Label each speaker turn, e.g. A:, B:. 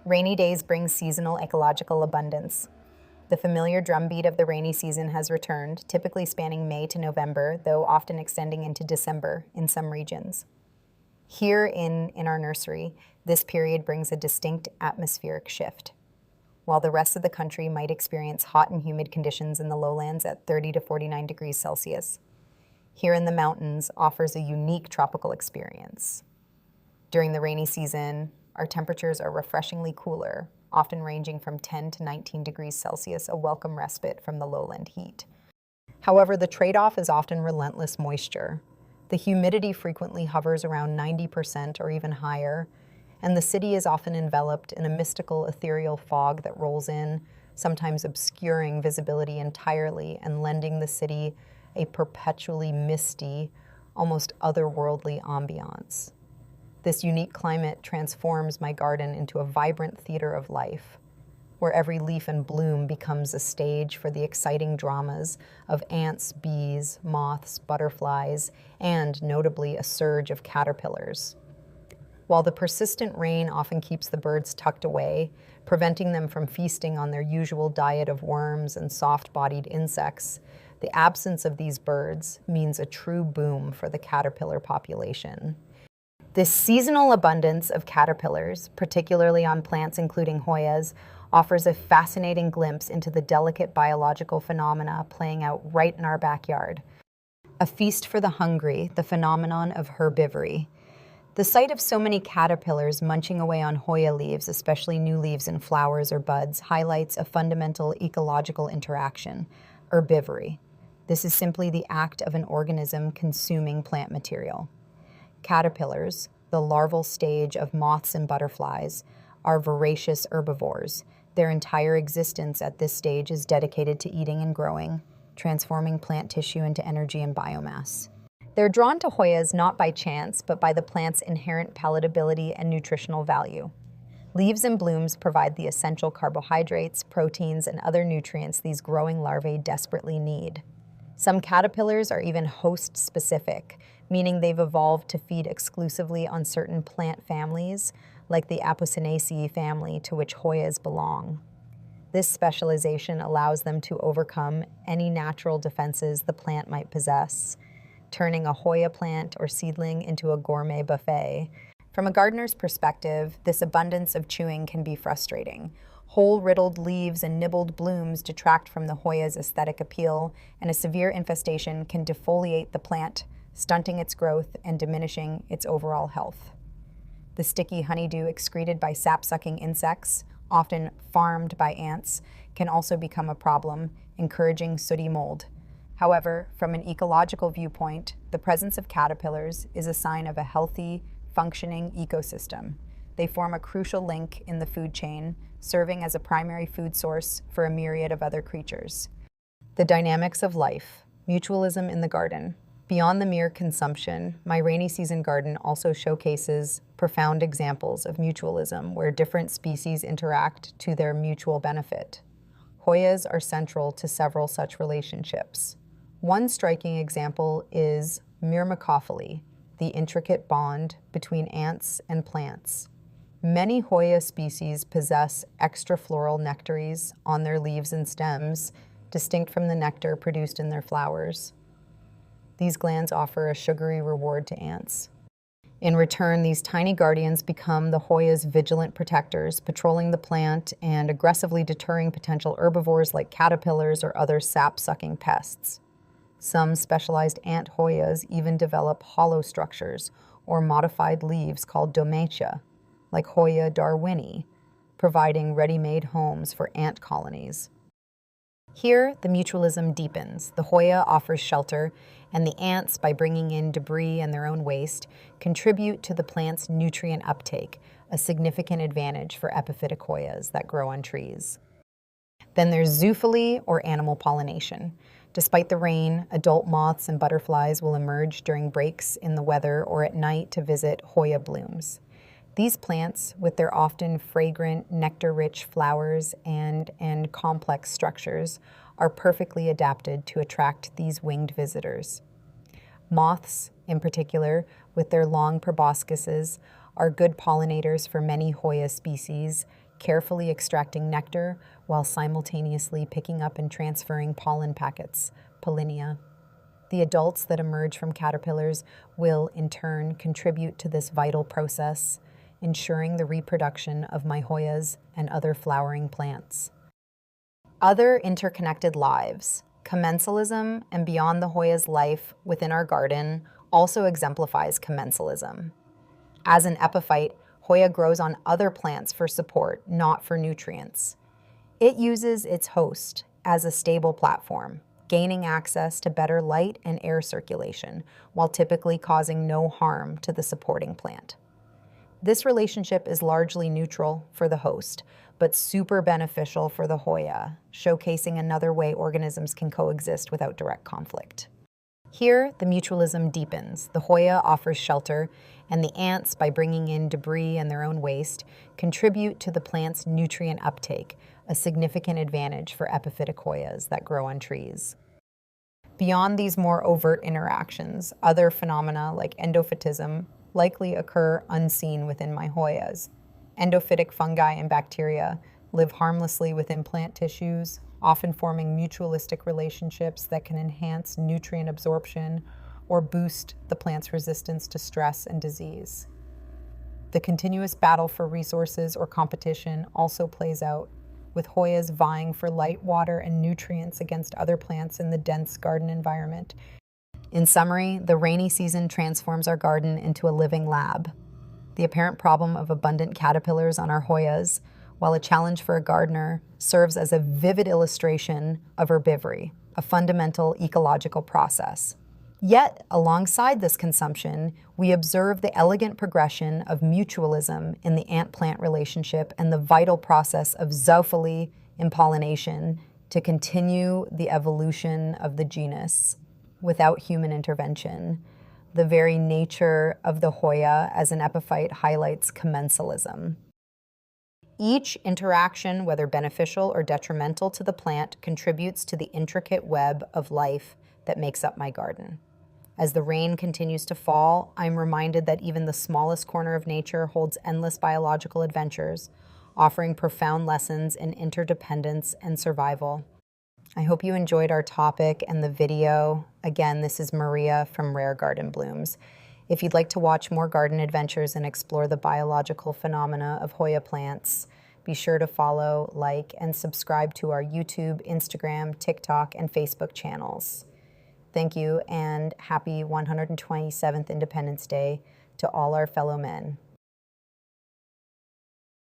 A: Rainy days bring seasonal ecological abundance. The familiar drumbeat of the rainy season has returned, typically spanning May to November, though often extending into December in some regions. Here in our nursery, this period brings a distinct atmospheric shift. While the rest of the country might experience hot and humid conditions in the lowlands at 30 to 49 degrees Celsius, here in the mountains offers a unique tropical experience. During the rainy season, our temperatures are refreshingly cooler, often ranging from 10 to 19 degrees Celsius, a welcome respite from the lowland heat. However, the trade-off is often relentless moisture. The humidity frequently hovers around 90% or even higher, and the city is often enveloped in a mystical, ethereal fog that rolls in, sometimes obscuring visibility entirely and lending the city a perpetually misty, almost otherworldly ambiance. This unique climate transforms my garden into a vibrant theater of life, where every leaf and bloom becomes a stage for the exciting dramas of ants, bees, moths, butterflies, and, notably, a surge of caterpillars. While the persistent rain often keeps the birds tucked away, preventing them from feasting on their usual diet of worms and soft-bodied insects, the absence of these birds means a true boom for the caterpillar population. This seasonal abundance of caterpillars, particularly on plants including Hoyas, offers a fascinating glimpse into the delicate biological phenomena playing out right in our backyard. A feast for the hungry, the phenomenon of herbivory. The sight of so many caterpillars munching away on Hoya leaves, especially new leaves in flowers or buds, highlights a fundamental ecological interaction, herbivory. This is simply the act of an organism consuming plant material. Caterpillars, the larval stage of moths and butterflies, are voracious herbivores. Their entire existence at this stage is dedicated to eating and growing, transforming plant tissue into energy and biomass. They're drawn to Hoyas not by chance, but by the plant's inherent palatability and nutritional value. Leaves and blooms provide the essential carbohydrates, proteins, and other nutrients these growing larvae desperately need. Some caterpillars are even host-specific, meaning they've evolved to feed exclusively on certain plant families, like the Apocynaceae family to which Hoyas belong. This specialization allows them to overcome any natural defenses the plant might possess, turning a Hoya plant or seedling into a gourmet buffet. From a gardener's perspective, this abundance of chewing can be frustrating. Whole riddled leaves and nibbled blooms detract from the Hoya's aesthetic appeal, and a severe infestation can defoliate the plant, stunting its growth and diminishing its overall health. The sticky honeydew excreted by sap-sucking insects, often farmed by ants, can also become a problem, encouraging sooty mold. However, from an ecological viewpoint, the presence of caterpillars is a sign of a healthy, functioning ecosystem. They form a crucial link in the food chain, serving as a primary food source for a myriad of other creatures. The dynamics of life, mutualism in the garden. Beyond the mere consumption, my rainy season garden also showcases profound examples of mutualism where different species interact to their mutual benefit. Hoyas are central to several such relationships. One striking example is Myrmecophily, the intricate bond between ants and plants. Many Hoya species possess extrafloral nectaries on their leaves and stems, distinct from the nectar produced in their flowers. These glands offer a sugary reward to ants. In return, these tiny guardians become the Hoya's vigilant protectors, patrolling the plant and aggressively deterring potential herbivores like caterpillars or other sap-sucking pests. Some specialized ant Hoyas even develop hollow structures or modified leaves called domatia, like Hoya darwini, providing ready-made homes for ant colonies. Here, the mutualism deepens. The Hoya offers shelter, and the ants, by bringing in debris and their own waste, contribute to the plant's nutrient uptake, a significant advantage for epiphytic Hoyas that grow on trees. Then there's zoophily, or animal pollination. Despite the rain, adult moths and butterflies will emerge during breaks in the weather or at night to visit Hoya blooms. These plants, with their often fragrant, nectar-rich flowers and complex structures, are perfectly adapted to attract these winged visitors. Moths, in particular, with their long proboscises, are good pollinators for many Hoya species, carefully extracting nectar while simultaneously picking up and transferring pollen packets, pollinia. The adults that emerge from caterpillars will, in turn, contribute to this vital process, ensuring the reproduction of my Hoyas and other flowering plants. Other interconnected lives, commensalism and beyond the Hoya's life within our garden also exemplifies commensalism. As an epiphyte, Hoya grows on other plants for support, not for nutrients. It uses its host as a stable platform, gaining access to better light and air circulation, while typically causing no harm to the supporting plant. This relationship is largely neutral for the host, but super beneficial for the Hoya, showcasing another way organisms can coexist without direct conflict. Here, the mutualism deepens. The Hoya offers shelter, and the ants, by bringing in debris and their own waste, contribute to the plant's nutrient uptake, a significant advantage for epiphytic Hoyas that grow on trees. Beyond these more overt interactions, other phenomena like endophytism likely occur unseen within my Hoyas. Endophytic fungi and bacteria live harmlessly within plant tissues, often forming mutualistic relationships that can enhance nutrient absorption or boost the plant's resistance to stress and disease. The continuous battle for resources or competition also plays out, with Hoyas vying for light, water, and nutrients against other plants in the dense garden environment. In summary, the rainy season transforms our garden into a living lab. The apparent problem of abundant caterpillars on our Hoyas, while a challenge for a gardener, serves as a vivid illustration of herbivory, a fundamental ecological process. Yet, alongside this consumption, we observe the elegant progression of mutualism in the ant-plant relationship and the vital process of zoophily impollination to continue the evolution of the genus without human intervention. The very nature of the Hoya as an epiphyte highlights commensalism. Each interaction, whether beneficial or detrimental to the plant, contributes to the intricate web of life that makes up my garden. As the rain continues to fall, I'm reminded that even the smallest corner of nature holds endless biological adventures, offering profound lessons in interdependence and survival. I hope you enjoyed our topic and the video. Again, this is Maria from Raregardenblooms. If you'd like to watch more garden adventures and explore the biological phenomena of Hoya plants, be sure to follow, like, and subscribe to our YouTube, Instagram, TikTok, and Facebook channels. Thank you, and happy 127th Independence Day to all our fellow men.